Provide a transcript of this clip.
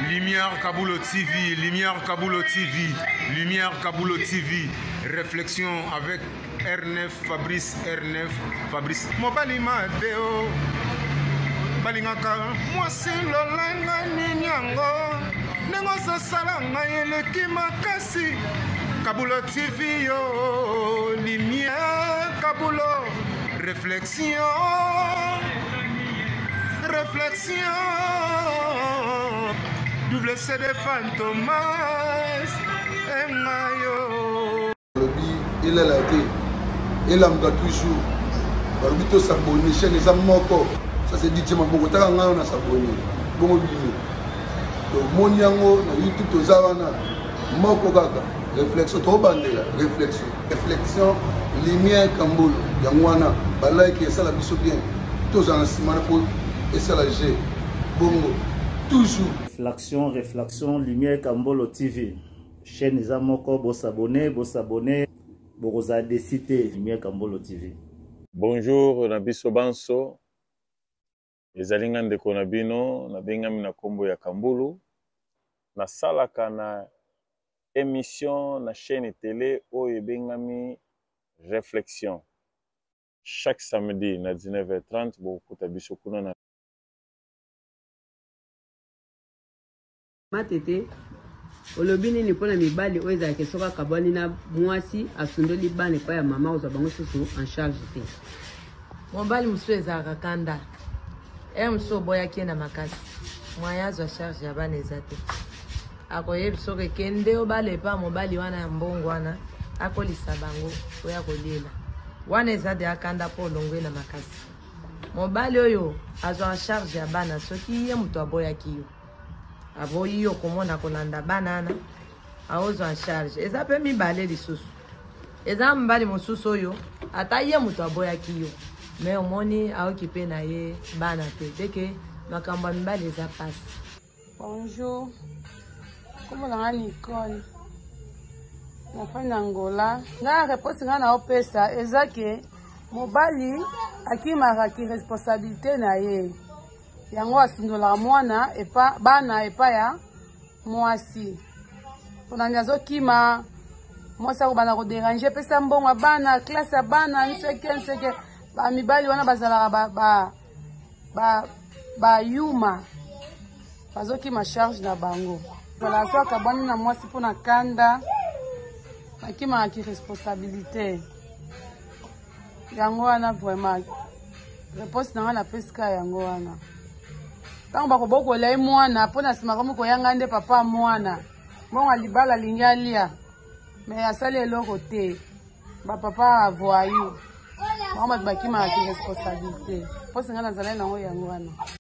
Lumière Kaboulo TV, Lumière Kaboulo TV, Lumière Kaboulo TV. Réflexion avec R9, Fabrice R9, Fabrice. Mobali Mateo, Balingaka, moi c'est l'olanga ninyango, nengo salanga yeleki makasi. Kaboulo TV yo, Lumière Kaboulo, réflexion. Réflexion, double CD Fantomas, Mayo. Il est là, il a toujours. Il a s'abonner, chaîne les amoko. Ça c'est dit, on a s'abonner. Bon, donc, mon yango, YouTube, tout ça, moko gaga. Réflexion, trop bandé, réflexion. Réflexion, lumière, Kamboul, Yangwana, Balai qui est ça la biso bien. Tous en ciment pour. Et ça la G. Bongo. Toujours. Réflexion, Lumière Kambolo TV. Chaîne Zamoko, vous s'abonnez, vous avez cité Lumière Kambolo TV. Bonjour, Nabiso Banso. Les alingan de Konabino, Nabengami na Kombo ya Kambulu. Na salaka na émission na chaîne télé Oye Bengami Réflexion. Chaque samedi na 19h30, beaucoup tabiso kuna na matete olobini ni pona mibali oza ke soka kabani na mwasi asundoli bane pa ya mama oza bango susu en charge te mobali musu eza kakanda musu boya kiena makasi mwaya zo charge ya bane ezate akoye soke kende obale pa mobali wana ya mbongo wana akolisa bango oya kolela wana ezade akanda po longwe na makasi mobali oyo azo en charge ya bana soki ye mutu aboya kiyo aboyi yo komona kolanda banana aozo en charge eza pe mibale lisusu eza mbali mosusu oyo ata ye mutu aboyaki yo mais omoni aokipe na ye bana te deke makambo ya mibale eza pasi. Bonjour, comment on Nicole nafanya na Angola nga réponse nga na opesa eza ke mobali akimaka ki responsabilité na ye yango asundola mwana epa bana epa ya mwasi pona nyazo kima mwasi ko bana ko déranger pesa mbongo bana classe ya bana nseke ba mibali wana bazala ba yuma bazokima charge na bango voilà so kabani na mwasi pona kanda akima ki responsabilité yango wana vraiment réponse na na peska yango wana tango bakobokola ye mwana mpo na nsima komi koyanga nde papa mwana mbongo alibala alingi alia me asali eloko te bapapa avoyu bango bato bakimaka ki responsabilité mpo singa nazalai nango yango wana.